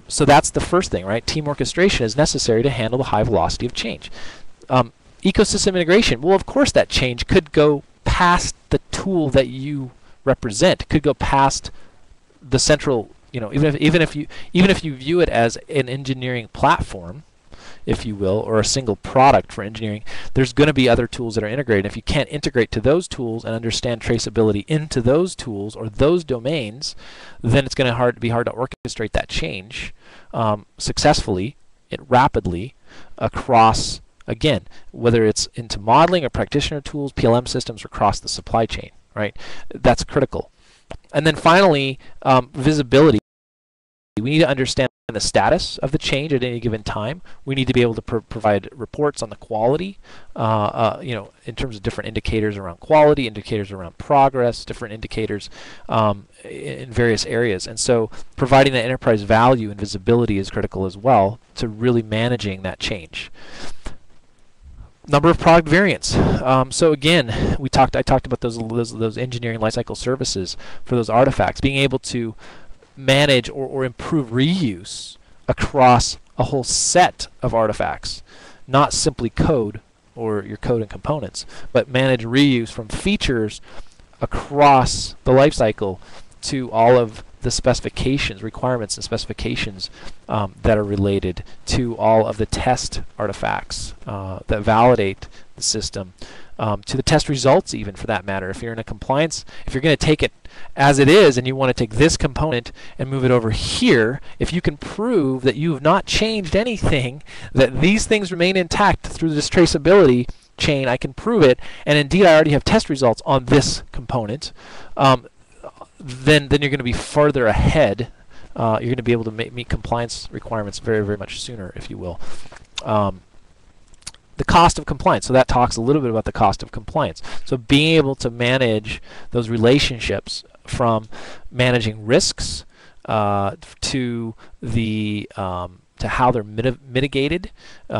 So that's the first thing, right? Team orchestration is necessary to handle the high velocity of change. Ecosystem integration. Well, of course, that change could go past the tool that you represent. It could go past the central, even if you view it as an engineering platform, if you will, or a single product for engineering, there's going to be other tools that are integrated. If you can't integrate to those tools and understand traceability into those tools or those domains, then it's going to be hard to orchestrate that change successfully, rapidly across, again, whether it's into modeling or practitioner tools, PLM systems, or across the supply chain, right? That's critical. And then finally, visibility. We need to understand the status of the change at any given time. We need to be able to provide reports on the quality, in terms of different indicators around quality, indicators around progress, different indicators in various areas. And so providing that enterprise value and visibility is critical as well to really managing that change. Number of product variants. So again, I talked about those engineering lifecycle services for those artifacts, being able to manage or improve reuse across a whole set of artifacts, not simply code or your code and components, but manage reuse from features across the lifecycle to all of the specifications, requirements and specifications that are related to all of the test artifacts that validate the system, to the test results even for that matter. If you're in a compliance, if you're going to take it as it is and you want to take this component and move it over here, if you can prove that you have not changed anything, that these things remain intact through this traceability chain, I can prove it, and indeed I already have test results on this component, then you're going to be farther ahead. You're going to be able to meet compliance requirements very, very much sooner, if you will. The cost of compliance. So that talks a little bit about the cost of compliance. So being able to manage those relationships from managing risks to the to how they're mitigated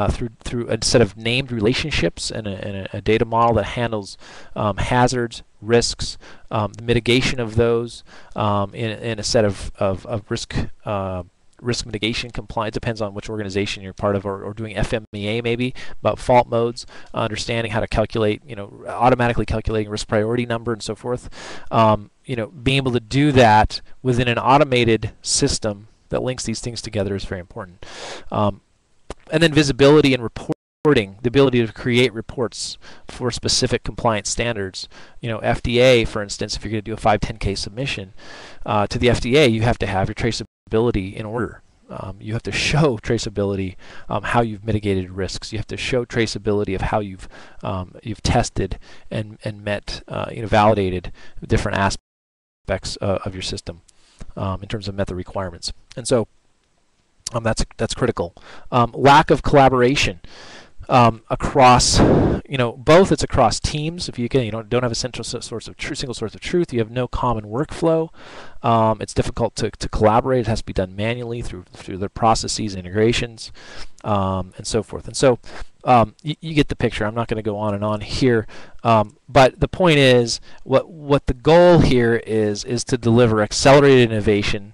through a set of named relationships and a data model that handles hazards, risks, the mitigation of those in a set of risk mitigation compliance. Depends on which organization you're part of, or doing FMEA maybe, about fault modes, understanding how to calculate, automatically calculating risk priority number and so forth. Being able to do that within an automated system that links these things together is very important. And then visibility and reporting, the ability to create reports for specific compliance standards. FDA, for instance, if you're going to do a 510K submission to the FDA, you have to have your traceability in order. You have to show traceability, how you've mitigated risks. You have to show traceability of how you've tested and met, validated different aspects of your system in terms of met the requirements. And so that's critical. Lack of collaboration across, both. It's across teams. If you don't have a single source of truth, you have no common workflow. It's difficult to collaborate. It has to be done manually through the processes, integrations, and so forth. And so you get the picture. I'm not going to go on and on here, but the point is, what the goal here is to deliver accelerated innovation.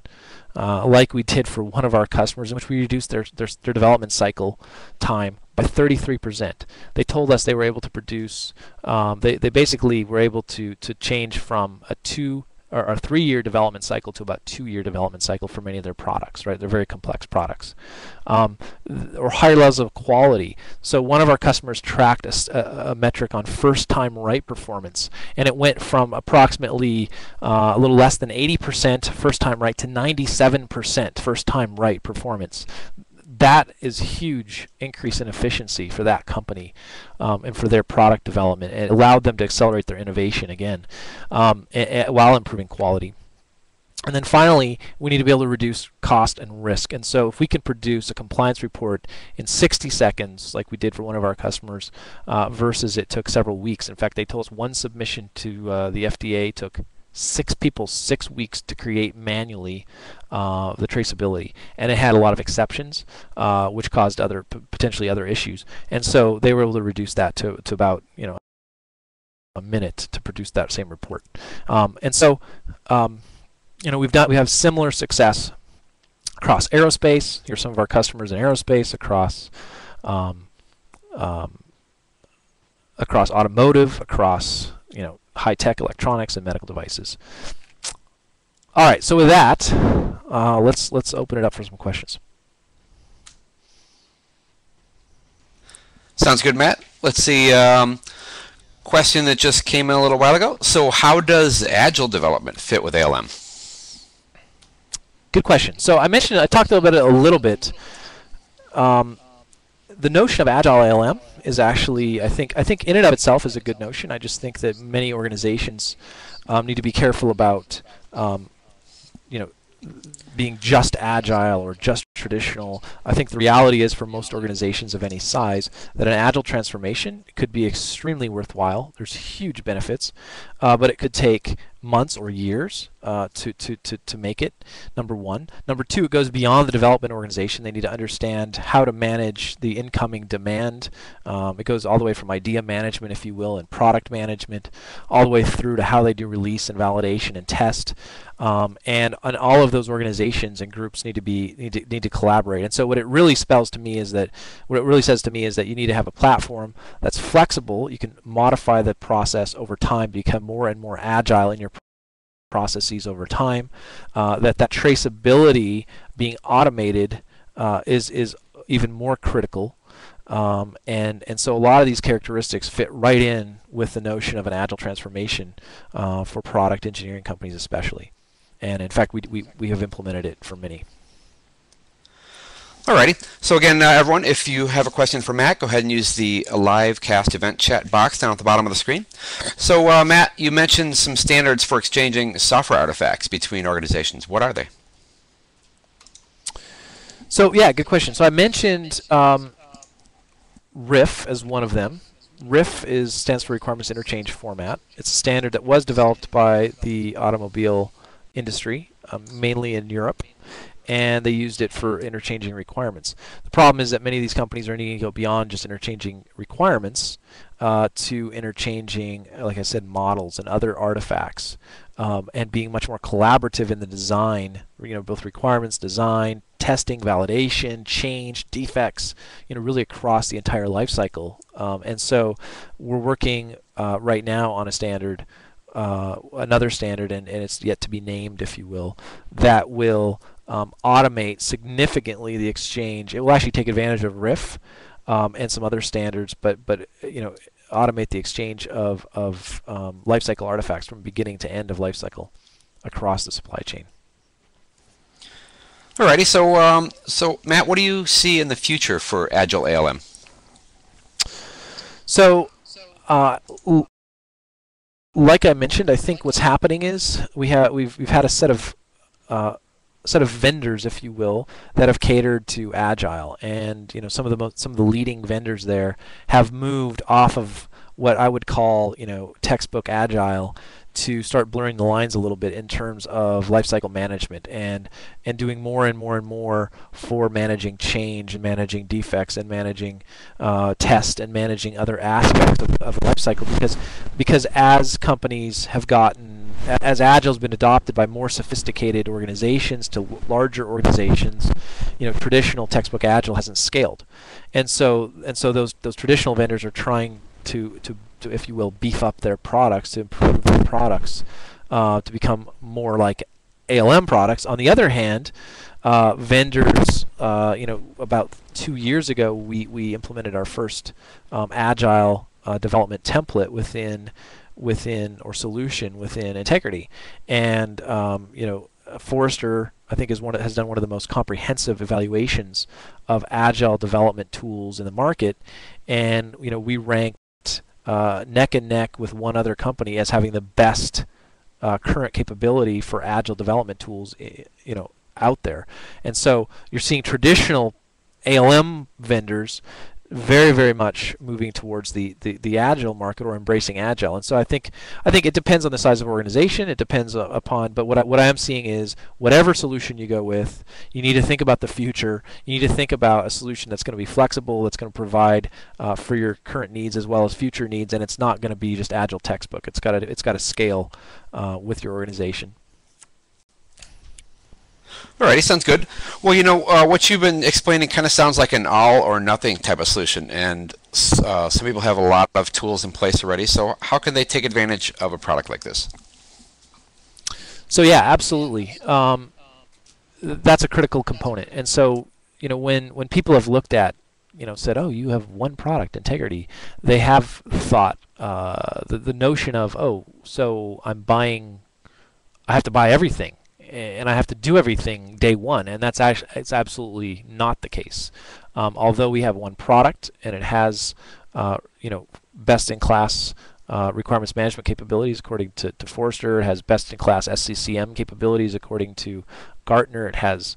Like we did for one of our customers, in which we reduced their development cycle time by 33%. They told us they were able to produce, they basically were able to change from a 3-year development cycle to about 2-year development cycle for many of their products, right? They're very complex products. Or higher levels of quality. So one of our customers tracked a metric on first-time right performance, and it went from approximately a little less than 80% first-time right to 97% first-time right performance. That is a huge increase in efficiency for that company and for their product development. It allowed them to accelerate their innovation again while improving quality. And then finally, we need to be able to reduce cost and risk. And so if we can produce a compliance report in 60 seconds, like we did for one of our customers, versus it took several weeks. In fact, they told us one submission to the FDA took 6 weeks to create manually the traceability, and it had a lot of exceptions, which caused potentially other issues. And so they were able to reduce that to about a minute to produce that same report. And so we have similar success across aerospace. Here's some of our customers in aerospace, across automotive, across high-tech electronics and medical devices. All right, so with that, let's open it up for some questions. Sounds good, Matt. Let's see. Question that just came in a little while ago. So how does agile development fit with ALM? Good question. So I talked a little bit. The notion of agile ALM is actually, I think in and of itself is a good notion. I just think that many organizations need to be careful about, being just agile or just traditional. I think the reality is, for most organizations of any size, that an agile transformation could be extremely worthwhile. There's huge benefits, but it could take months or years to make it, number one. Number two, it goes beyond the development organization. They need to understand how to manage the incoming demand. It goes all the way from idea management, if you will, and product management, all the way through to how they do release and validation and test. And all of those organizations and groups need to collaborate. And so what it really says to me is that you need to have a platform that's flexible. You can modify the process over time, become more and more agile in your processes over time. That traceability being automated is even more critical. And so a lot of these characteristics fit right in with the notion of an agile transformation for product engineering companies especially. And in fact, we have implemented it for many. Alrighty. So again, everyone, if you have a question for Matt, go ahead and use the live cast event chat box down at the bottom of the screen. So Matt, you mentioned some standards for exchanging software artifacts between organizations. What are they? So yeah, good question. So I mentioned RIF as one of them. RIF stands for Requirements Interchange Format. It's a standard that was developed by the automobile industry, mainly in Europe. and they used it for interchanging requirements. The problem is that many of these companies are needing to go beyond just interchanging requirements to interchanging, like I said, models and other artifacts, and being much more collaborative in the design, both requirements, design, testing, validation, change, defects, really across the entire life cycle. And so we're working right now on a standard, another standard, and it's yet to be named, if you will, that will automate significantly the exchange. It will actually take advantage of RIF and some other standards, but automate the exchange of lifecycle artifacts from beginning to end of lifecycle across the supply chain. Alrighty, so Matt, what do you see in the future for Agile ALM? So, like I mentioned, I think what's happening is we've had a set of vendors, if you will, that have catered to Agile, and some of the leading vendors there have moved off of what I would call textbook Agile to start blurring the lines a little bit in terms of lifecycle management and doing more and more and more for managing change and managing defects and managing test and managing other aspects of lifecycle, because as companies have gotten, as Agile's been adopted by more sophisticated organizations to larger organizations, traditional textbook Agile hasn't scaled, and so those traditional vendors are trying to, if you will, beef up their products, to improve their products, to become more like ALM products. On the other hand, vendors, about 2 years ago, we implemented our first Agile development template within or solution within Integrity, and Forrester, I think, has done one of the most comprehensive evaluations of Agile development tools in the market, and we ranked neck and neck with one other company as having the best current capability for Agile development tools, out there. And so you're seeing traditional ALM vendors very, very much moving towards the Agile market or embracing Agile. And so I think it depends on the size of organization. It depends upon, but what I am seeing is whatever solution you go with, you need to think about the future. You need to think about a solution that's going to be flexible, that's going to provide for your current needs as well as future needs, and it's not going to be just Agile textbook. It's got to scale with your organization. Alrighty, sounds good. Well, what you've been explaining kind of sounds like an all or nothing type of solution, and some people have a lot of tools in place already. So how can they take advantage of a product like this? So yeah, absolutely. That's a critical component. And so when people have looked at, said, oh, you have one product, Integrity, they have thought the notion of, oh, so I have to buy everything, and I have to do everything day one, and it's absolutely not the case. Although we have one product and it has best-in-class requirements management capabilities according to Forrester, it has best-in-class SCCM capabilities according to Gartner, it has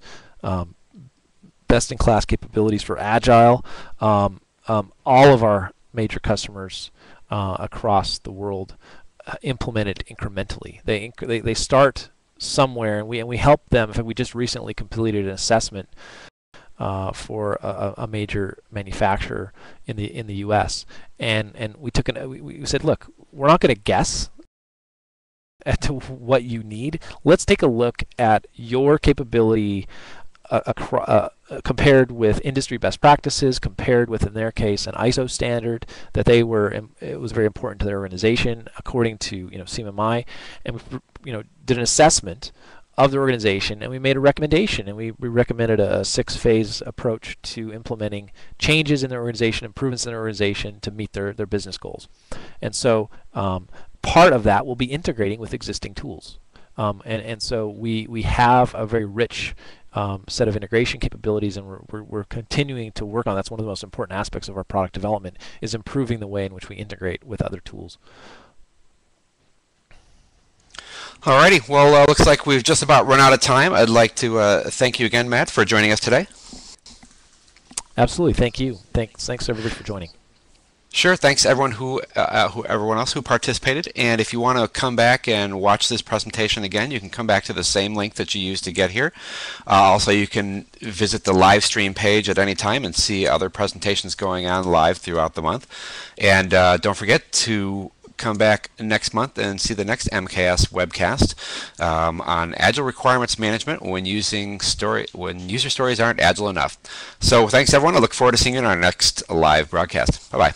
best-in-class capabilities for Agile. All of our major customers across the world implement it incrementally. They start somewhere, and we help them. In fact, we just recently completed an assessment for a major manufacturer in the U.S. and we said, look, we're not going to guess at what you need. Let's take a look at your capability compared with industry best practices, compared with, in their case, an ISO standard that it was very important to their organization, according to CMMI, and we did an assessment of the organization, and we made a recommendation, and we recommended a 6-phase approach to implementing changes in their organization, improvements in their organization to meet their business goals. And so part of that will be integrating with existing tools. And so we have a very rich set of integration capabilities, and we're continuing to work on. That's one of the most important aspects of our product development, is improving the way in which we integrate with other tools. Alrighty, well, looks like we've just about run out of time. I'd like to thank you again, Matt, for joining us today. Absolutely, thank you. Thanks everybody for joining. Sure. Thanks everyone else who participated. And if you want to come back and watch this presentation again, you can come back to the same link that you used to get here. Also, you can visit the live stream page at any time and see other presentations going on live throughout the month. And don't forget to come back next month and see the next MKS webcast on agile requirements management when user stories aren't agile enough. So thanks everyone. I look forward to seeing you in our next live broadcast. Bye bye.